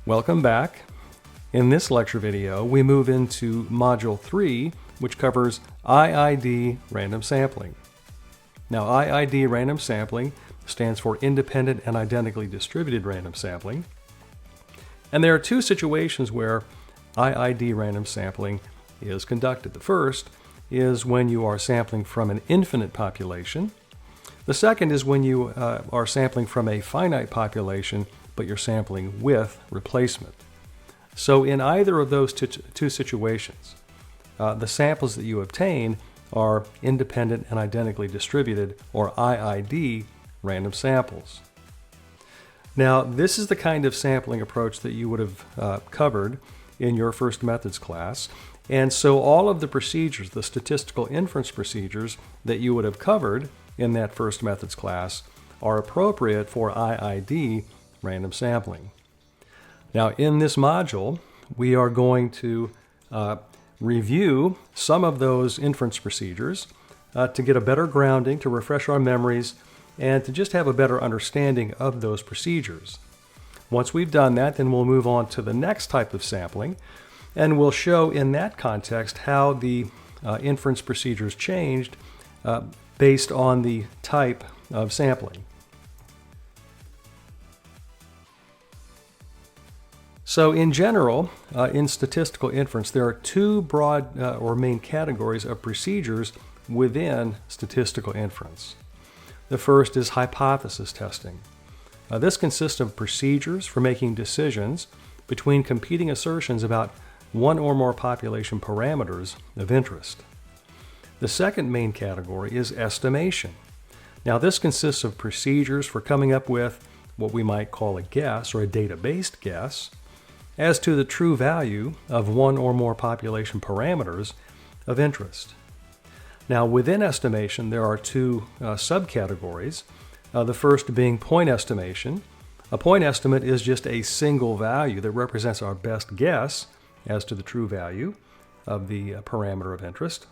Welcome back. In this lecture video, we move into Module 3, which covers IID random sampling. Now, IID random sampling stands for Independent and Identically Distributed Random Sampling. And there are two situations where IID random sampling is conducted. The first is when you are sampling from an infinite population. The second is when you are sampling from a finite population, but you're sampling with replacement. So in either of those two situations, the samples that you obtain are independent and identically distributed, or IID, random samples. Now, this is the kind of sampling approach that you would have covered in your first methods class. And so all of the procedures, the statistical inference procedures that you would have covered in that first methods class are appropriate for IID random sampling. Now, in this module, we are going to review some of those inference procedures to get a better grounding, to refresh our memories, and to just have a better understanding of those procedures. Once we've done that, then we'll move on to the next type of sampling, and we'll show in that context how the inference procedures changed based on the type of sampling. So in general, in statistical inference, there are two broad or main categories of procedures within statistical inference. The first is hypothesis testing. This consists of procedures for making decisions between competing assertions about one or more population parameters of interest. The second main category is estimation. Now, this consists of procedures for coming up with what we might call a guess or a data-based guess as to the true value of one or more population parameters of interest. Now, within estimation, there are two subcategories. The first being point estimation. A point estimate is just a single value that represents our best guess as to the true value of the parameter of interest.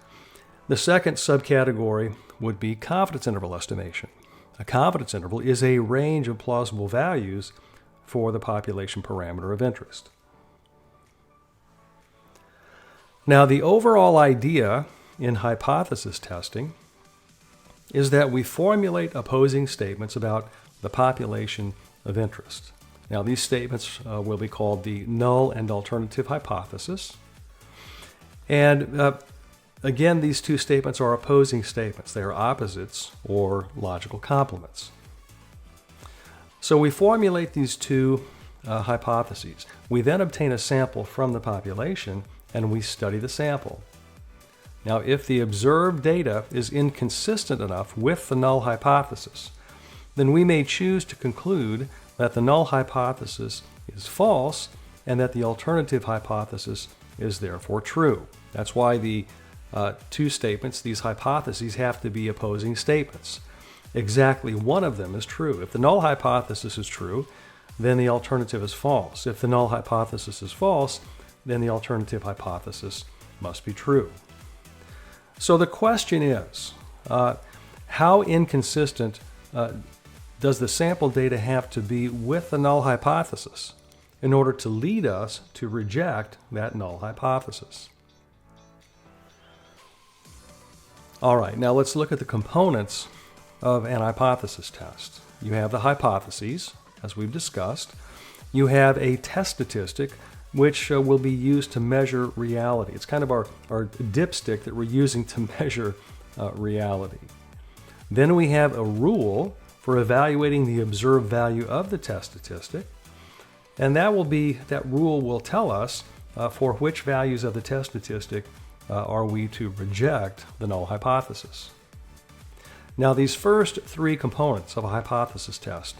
The second subcategory would be confidence interval estimation. A confidence interval is a range of plausible values for the population parameter of interest. Now, the overall idea in hypothesis testing is that we formulate opposing statements about the population of interest. Now, these statements will be called the null and alternative hypothesis. And again, these two statements are opposing statements. They are opposites or logical complements. So we formulate these two hypotheses. We then obtain a sample from the population and we study the sample. Now, if the observed data is inconsistent enough with the null hypothesis, then we may choose to conclude that the null hypothesis is false and that the alternative hypothesis is therefore true. That's why the two statements, these hypotheses, have to be opposing statements. Exactly one of them is true. If the null hypothesis is true, then the alternative is false. If the null hypothesis is false, then the alternative hypothesis must be true. So the question is, how inconsistent does the sample data have to be with the null hypothesis in order to lead us to reject that null hypothesis? All right, now let's look at the components of an hypothesis test. You have the hypotheses, as we've discussed. You have a test statistic, which will be used to measure reality. It's kind of our dipstick that we're using to measure reality. Then we have a rule for evaluating the observed value of the test statistic. And that rule will tell us for which values of the test statistic are we to reject the null hypothesis. Now, these first three components of a hypothesis test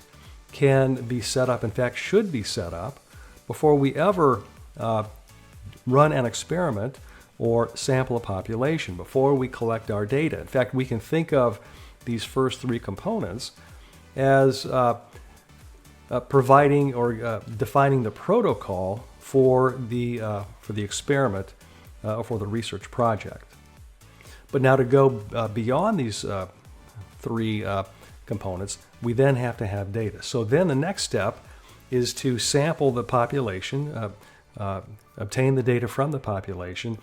can be set up, in fact, should be set up, before we ever run an experiment or sample a population, before we collect our data. In fact, we can think of these first three components as providing or defining the protocol for the experiment or for the research project. But now to go beyond these three components, we then have to have data. So then the next step is to sample the population, obtain the data from the population,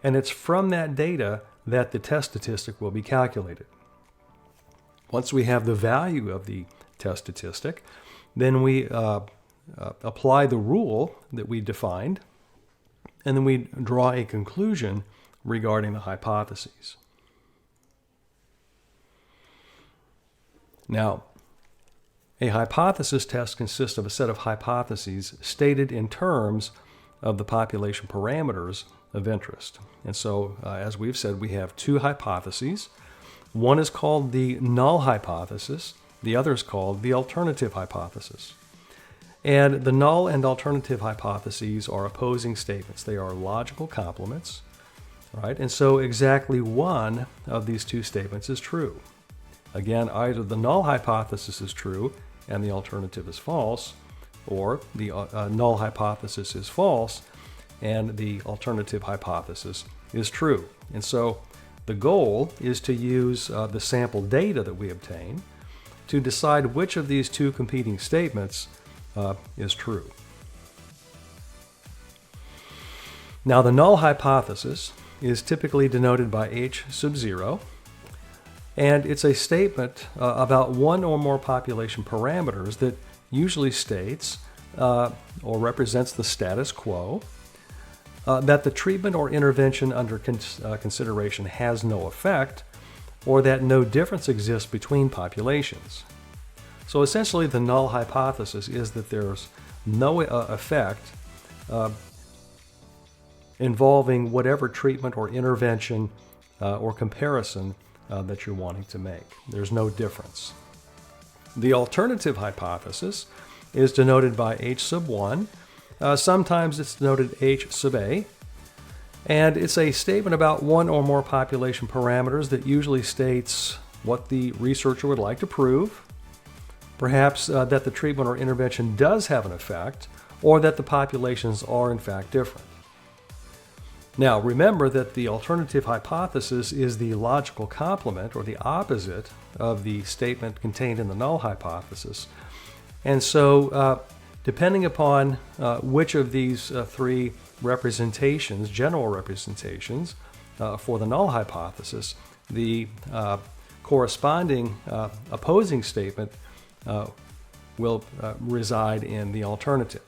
and it's from that data that the test statistic will be calculated. Once we have the value of the test statistic, then we apply the rule that we defined, and then we draw a conclusion regarding the hypotheses. Now, a hypothesis test consists of a set of hypotheses stated in terms of the population parameters of interest. And so, as we've said, we have two hypotheses. One is called the null hypothesis. The other is called the alternative hypothesis. And the null and alternative hypotheses are opposing statements. They are logical complements, right? And so exactly one of these two statements is true. Again, either the null hypothesis is true and the alternative is false, or the null hypothesis is false and the alternative hypothesis is true. And so the goal is to use the sample data that we obtain to decide which of these two competing statements is true. Now, the null hypothesis is typically denoted by H sub 0, and it's a statement about one or more population parameters that usually states or represents the status quo, that the treatment or intervention under consideration has no effect, or that no difference exists between populations. So essentially, the null hypothesis is that there's no effect involving whatever treatment or intervention or comparison that you're wanting to make. There's no difference. The alternative hypothesis is denoted by H sub 1. Sometimes it's denoted H sub A. And it's a statement about one or more population parameters that usually states what the researcher would like to prove, perhaps that the treatment or intervention does have an effect, or that the populations are in fact different. Now, remember that the alternative hypothesis is the logical complement, or the opposite, of the statement contained in the null hypothesis. And so, depending upon which of these three representations, general representations, for the null hypothesis, the corresponding opposing statement will reside in the alternative.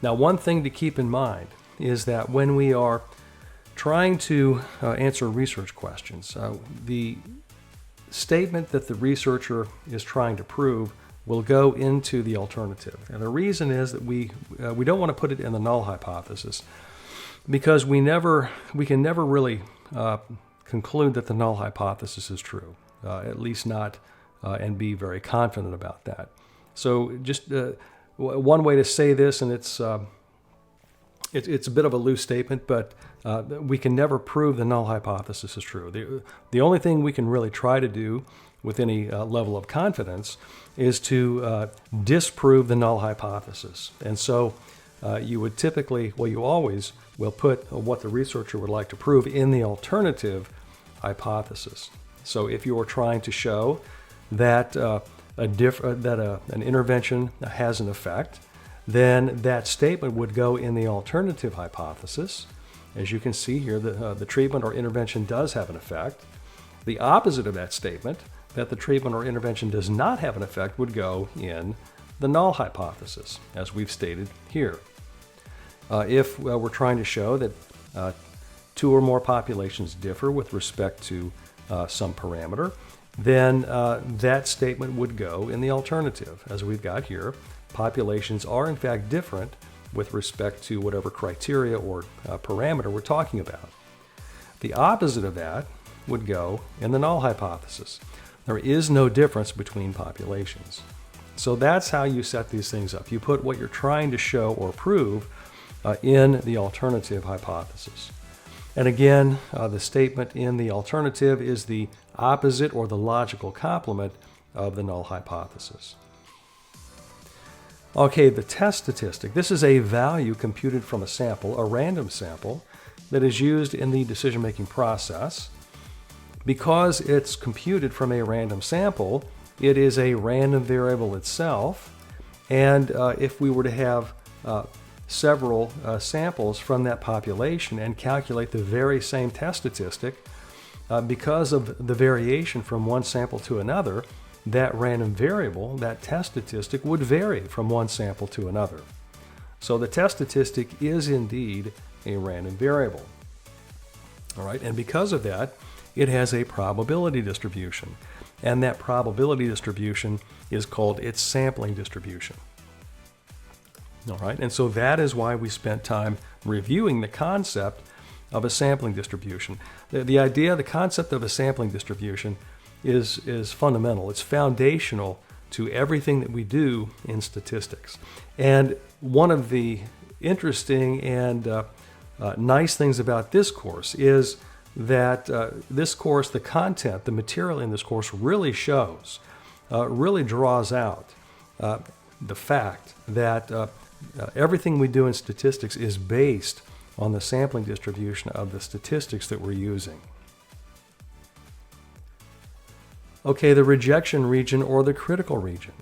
Now, one thing to keep in mind is that when we are trying to answer research questions, the statement that the researcher is trying to prove will go into the alternative. And the reason is that we don't want to put it in the null hypothesis, because we can never really conclude that the null hypothesis is true, at least not and be very confident about that. So just one way to say this, and it's a bit of a loose statement, but we can never prove the null hypothesis is true. The only thing we can really try to do with any level of confidence is to disprove the null hypothesis. And so you would typically, well, you always will put what the researcher would like to prove in the alternative hypothesis. So if you were trying to show that an intervention has an effect, then that statement would go in the alternative hypothesis. As you can see here, the treatment or intervention does have an effect. The opposite of that statement, that the treatment or intervention does not have an effect, would go in the null hypothesis, as we've stated here. If we're trying to show that two or more populations differ with respect to some parameter, then that statement would go in the alternative, as we've got here. Populations are in fact different with respect to whatever criteria or parameter we're talking about. The opposite of that would go in the null hypothesis. There is no difference between populations. So that's how you set these things up. You put what you're trying to show or prove in the alternative hypothesis. And again, the statement in the alternative is the opposite or the logical complement of the null hypothesis. Okay, the test statistic. This is a value computed from a sample, a random sample, that is used in the decision-making process. Because it's computed from a random sample, it is a random variable itself, And if we were to have several samples from that population and calculate the very same test statistic, because of the variation from one sample to another, that random variable, that test statistic, would vary from one sample to another. So the test statistic is indeed a random variable. All right, and because of that, it has a probability distribution. And that probability distribution is called its sampling distribution. All right, and so that is why we spent time reviewing the concept of a sampling distribution. The concept of a sampling distribution is fundamental. It's foundational to everything that we do in statistics. And one of the interesting and nice things about this course is that this course, the content, the material in this course really shows, really draws out the fact that everything we do in statistics is based on the sampling distribution of the statistics that we're using. Okay, the rejection region or the critical region.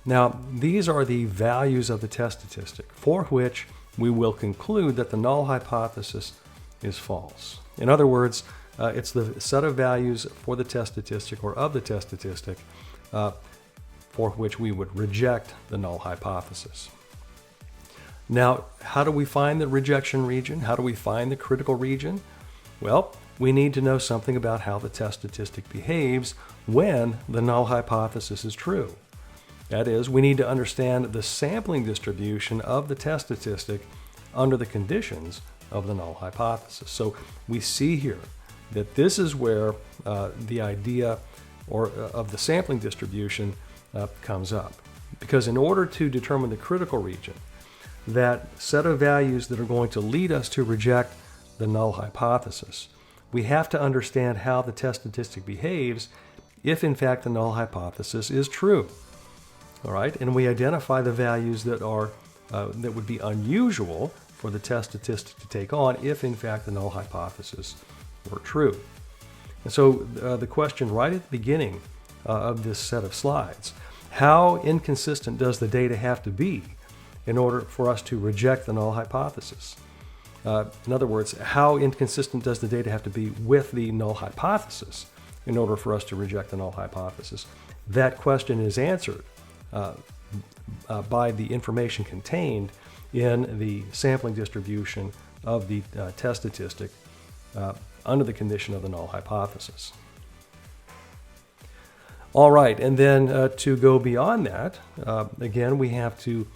Now, these are the values of the test statistic for which we will conclude that the null hypothesis is false. In other words, it's the set of values for the test statistic or of the test statistic for which we would reject the null hypothesis. Now, how do we find the rejection region? How do we find the critical region? Well, we need to know something about how the test statistic behaves when the null hypothesis is true. That is, we need to understand the sampling distribution of the test statistic under the conditions of the null hypothesis. So we see here that this is where the idea of the sampling distribution comes up. Because in order to determine the critical region, that set of values that are going to lead us to reject the null hypothesis, we have to understand how the test statistic behaves if in fact the null hypothesis is true. All right, and we identify the values that are that would be unusual for the test statistic to take on if in fact the null hypothesis were true. And so the question right at the beginning of this set of slides, how inconsistent does the data have to be in order for us to reject the null hypothesis? In other words, how inconsistent does the data have to be with the null hypothesis in order for us to reject the null hypothesis? That question is answered by the information contained in the sampling distribution of the test statistic under the condition of the null hypothesis. All right, and then to go beyond that, again, we have to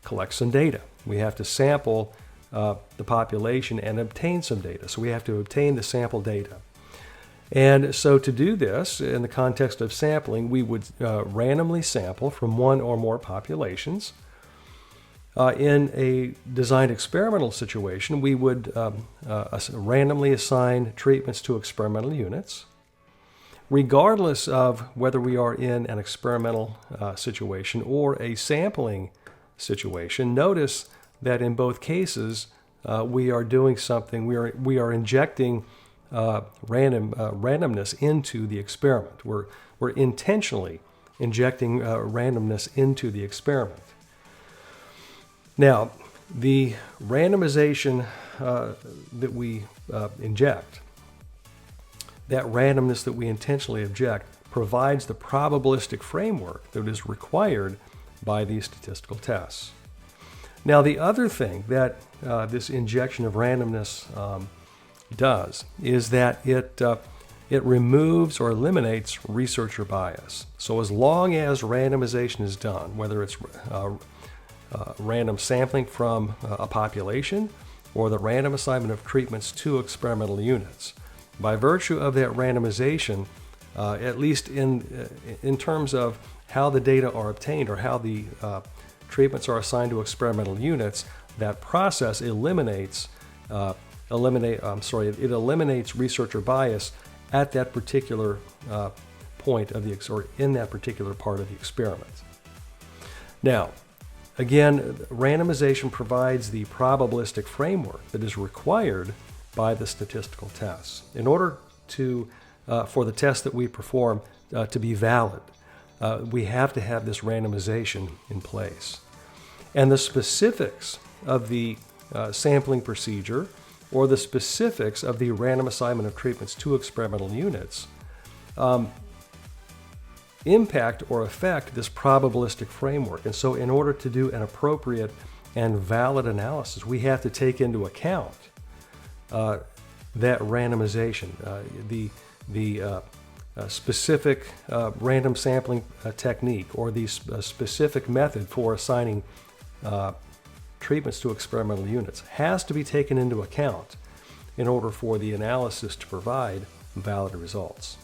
collect some data. We have to sample the population and obtain some data. So we have to obtain the sample data. And so to do this, in the context of sampling, we would randomly sample from one or more populations. In a designed experimental situation, we would randomly assign treatments to experimental units. Regardless of whether we are in an experimental situation or a sampling situation, notice that in both cases we are doing something, we are injecting randomness into the experiment. We're intentionally injecting randomness into the experiment. Now, the randomization that we inject, that randomness that we intentionally inject, provides the probabilistic framework that is required by these statistical tests. Now, the other thing that this injection of randomness does is that it removes or eliminates researcher bias. So as long as randomization is done, whether it's random sampling from a population or the random assignment of treatments to experimental units, by virtue of that randomization, at least in terms of how the data are obtained or how the treatments are assigned to experimental units, that process eliminates researcher bias at that particular point of or in that particular part of the experiment. Now, again, randomization provides the probabilistic framework that is required by the statistical tests. In order for the test that we perform to be valid, we have to have this randomization in place. And the specifics of the sampling procedure or the specifics of the random assignment of treatments to experimental units impact or affect this probabilistic framework. And so in order to do an appropriate and valid analysis, we have to take into account that randomization, the specific random sampling technique or the specific method for assigning treatments to experimental units has to be taken into account in order for the analysis to provide valid results.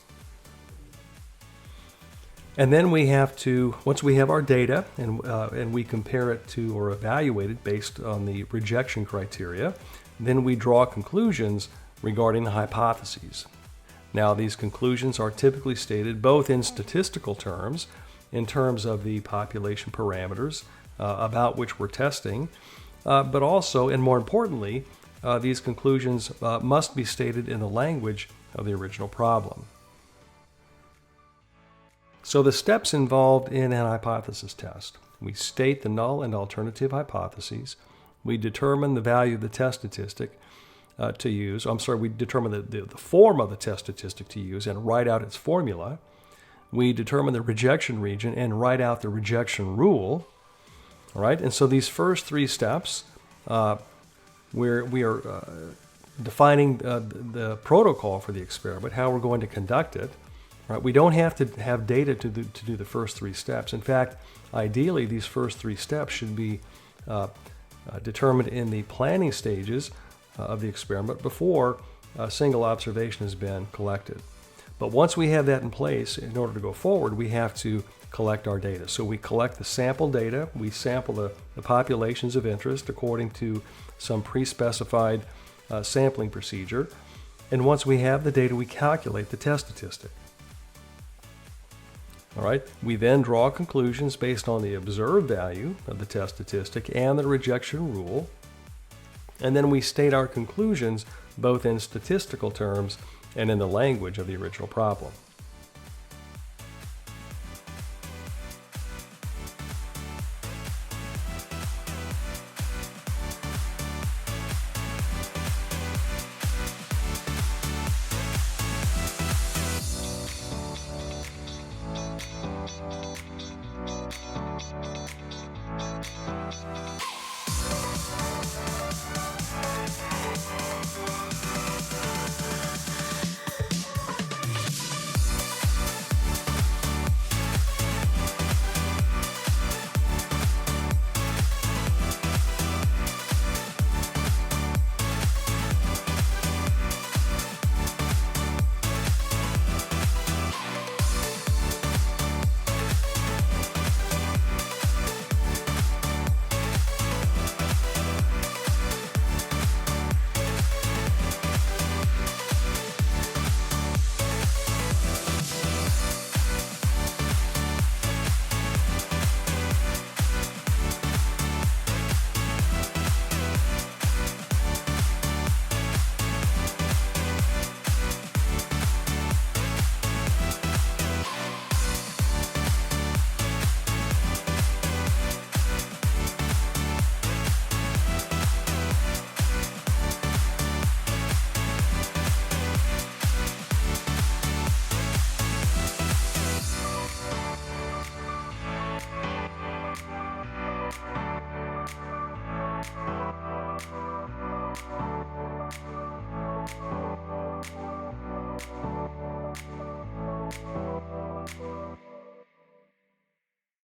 And then we have to, once we have our data and we compare it to or evaluate it based on the rejection criteria, then we draw conclusions regarding the hypotheses. Now, these conclusions are typically stated both in statistical terms, in terms of the population parameters about which we're testing, but also, and more importantly, these conclusions must be stated in the language of the original problem. So the steps involved in an hypothesis test: we state the null and alternative hypotheses, we determine the value of the test statistic to use, we determine the form of the test statistic to use and write out its formula, we determine the rejection region and write out the rejection rule. All right, and so these first three steps, where we are defining the protocol for the experiment, how we're going to conduct it. Right? We don't have to have data to do the first three steps. In fact, ideally, these first three steps should be determined in the planning stages of the experiment before a single observation has been collected. But once we have that in place, in order to go forward, we have to collect our data. So we collect the sample data, we sample the populations of interest according to some pre-specified sampling procedure, and once we have the data, we calculate the test statistic. All right, we then draw conclusions based on the observed value of the test statistic and the rejection rule, and then we state our conclusions both in statistical terms and in the language of the original problem.